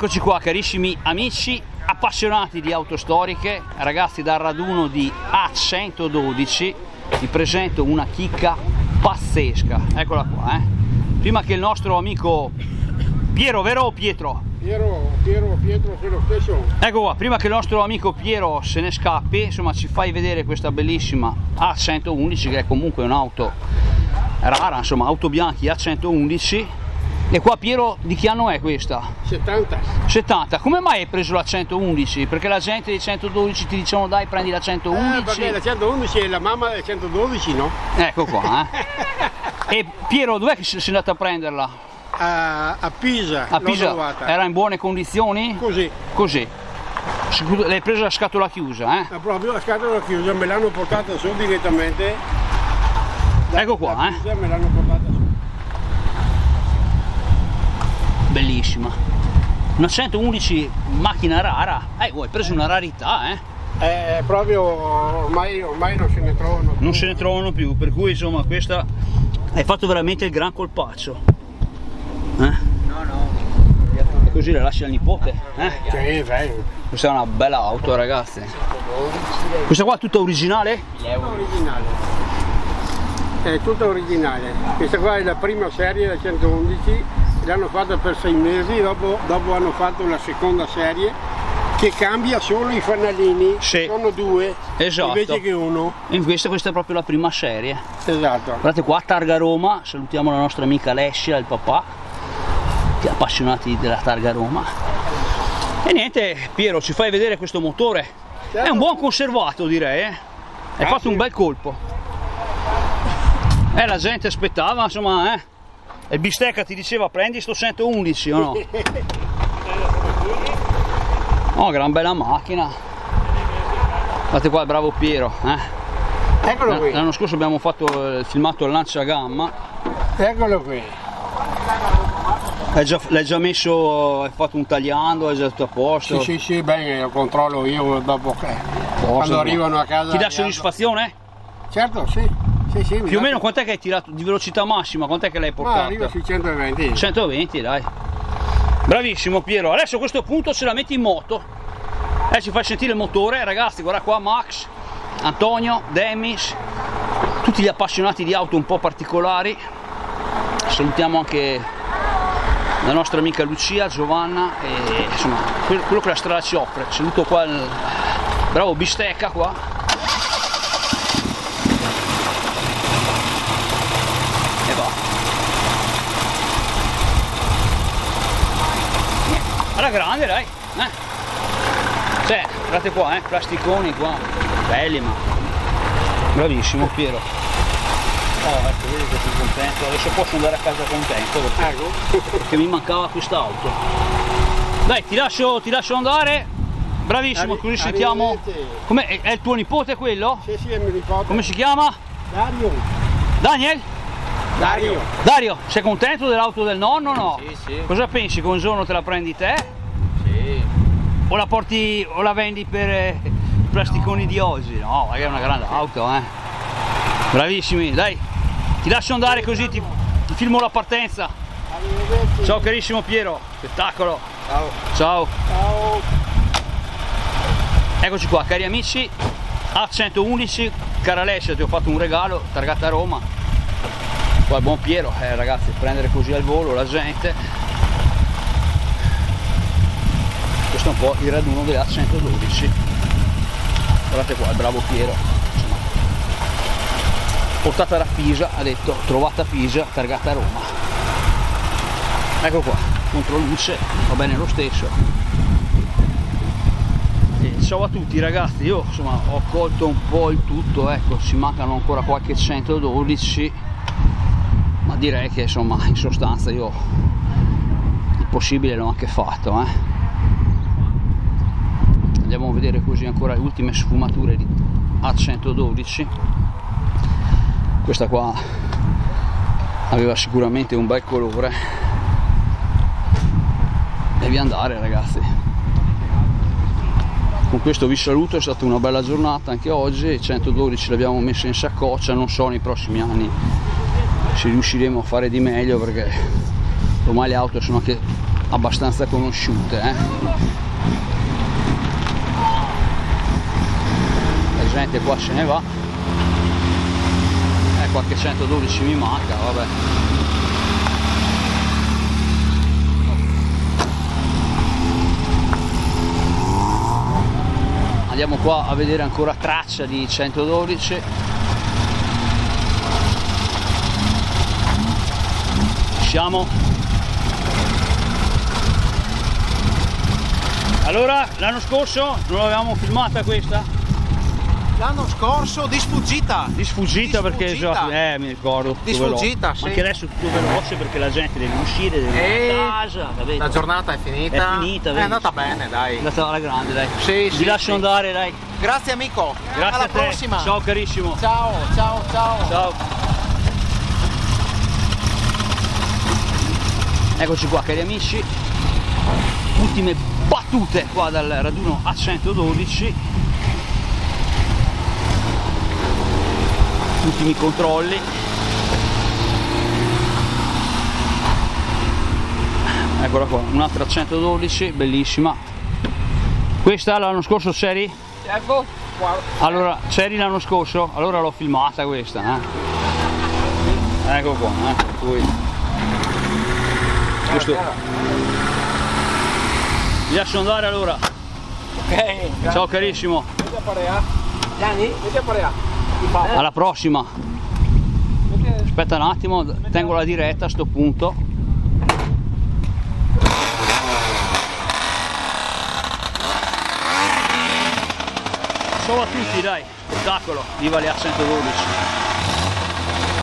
Eccoci qua carissimi amici appassionati di auto storiche, ragazzi, dal raduno di A112 vi presento una chicca pazzesca, eccola qua, prima che il nostro amico Piero, vero o Pietro? Pietro, sei lo stesso. Ecco qua, prima che il nostro amico Piero se ne scappi, insomma ci fai vedere questa bellissima A111 che è comunque un'auto rara, insomma auto bianchi A111. E qua Piero, di che anno è questa? 70. 70. Come mai hai preso la 111? Perché la gente di 112 ti dicevano dai prendi la 111? Perché la 111 è la mamma del 112, no? Ecco qua, E Piero, dov'è che sei andato a prenderla? A Pisa. A Pisa. Era in buone condizioni? Così. Così. L'hai presa a scatola chiusa, Proprio la scatola chiusa, me l'hanno portata su direttamente. Ecco qua, Pisa, me l'hanno portata su. Bellissima, una 111 macchina rara, hai preso una rarità, Proprio ormai non se ne trovano più. Non se ne trovano più, per cui insomma questa hai fatto veramente il gran colpaccio, No. e così la lasci al nipote, Sì, Questa è una bella auto, ragazzi. Questa qua è tutta originale? originale. È tutta originale. Questa qua è la prima serie, la 111. L'hanno fatta per 6 mesi, dopo hanno fatto la seconda serie che cambia solo i fanalini, sì. Sono 2 esatto. Invece che 1. E questa è proprio la prima serie. Esatto. Guardate qua, Targa Roma, salutiamo la nostra amica Alessia, il papà, che appassionati della Targa Roma. E niente, Piero, ci fai vedere questo motore? Certo. È un buon conservato, direi, Hai fatto sì. un bel colpo. La gente aspettava, insomma, E il bistecca ti diceva prendi sto 111 o no? Oh, gran bella macchina. Guardate qua il bravo Piero, Eccolo qui. L'anno scorso abbiamo fatto filmato il lanciagamma. Eccolo qui. L'hai già messo, hai fatto un tagliando, hai già tutto a posto? Sì, bene, lo controllo io dopo che quando arrivano a casa. Ti dà soddisfazione? Certo, sì. Più o meno quant'è che hai tirato di velocità massima? Quant'è che l'hai portata? Ma arriva sui 120. 120, dai. Bravissimo Piero. Adesso a questo punto se la metti in moto. Ci fai sentire il motore, ragazzi, guarda qua Max, Antonio, Demis, tutti gli appassionati di auto un po' particolari. Salutiamo anche la nostra amica Lucia, Giovanna e insomma quello che la strada ci offre. Saluto qua il bravo bistecca qua. E va. Alla grande, dai, guardate qua, plasticoni qua, belli, ma bravissimo Piero. Ecco, vedi che sono contento, adesso posso andare a casa contento perché mi mancava quest'auto. Dai, ti lascio andare, bravissimo, così sentiamo. È il tuo nipote quello? Sì, è mio nipote. Come si chiama? Dario. Daniel? Dario, sei contento dell'auto del nonno o no? Sì. Cosa pensi? Che un giorno te la prendi te? Sì. O la porti o la vendi per i plasticoni di oggi? No, ma è una grande auto, Bravissimi, dai, ti lascio andare così ti filmo la partenza. Arrivederci. Ciao carissimo Piero, spettacolo. Ciao. Eccoci qua cari amici, A111, cara Alessia, ti ho fatto un regalo, targata Roma. Qua il buon Piero, ragazzi, prendere così al volo la gente. Questo è un po' il raduno della 112. Guardate qua il bravo Piero, insomma, portata da Pisa, ha detto trovata a Pisa, targata a Roma. Ecco qua, controluce, va bene lo stesso. E ciao a tutti ragazzi, io insomma ho colto un po' il tutto, ecco, ci mancano ancora qualche 112, ma direi che insomma in sostanza io il possibile l'ho anche fatto, Andiamo a vedere così ancora le ultime sfumature di A112. Questa qua aveva sicuramente un bel colore. E via andare ragazzi. Con questo vi saluto, è stata una bella giornata anche oggi. I 112 l'abbiamo messa in saccoccia, non so nei prossimi anni se riusciremo a fare di meglio perché ormai le auto sono anche abbastanza conosciute, La gente qua se ne va, qualche 112 mi manca, vabbè. Andiamo qua a vedere ancora traccia di 112. Siamo. Allora, l'anno scorso non l'avevamo filmata questa? L'anno scorso di sfuggita. Di sfuggita perché mi ricordo. Di sfuggita, sì. Ma anche adesso è tutto veloce perché la gente deve uscire, deve andare a casa, capito? La giornata è finita. È finita, è andata bene, dai. È andata alla grande, dai. Sì, Ti lascio andare, dai. Grazie amico. Grazie alla a te. prossima. Ciao carissimo. Ciao, ciao, ciao. Ciao. Eccoci qua cari amici. Ultime battute qua dal raduno A112. Ultimi controlli. Eccola qua, un'altra 112, bellissima. Questa l'anno scorso c'eri? Certo. Allora, c'eri l'anno scorso? Allora l'ho filmata questa, Ecco qua, per cui questo. Vi lascio andare allora. Ok. Ciao carissimo. Alla prossima. Aspetta un attimo, tengo la diretta a sto punto. Ciao a tutti, dai, spettacolo, viva le A112.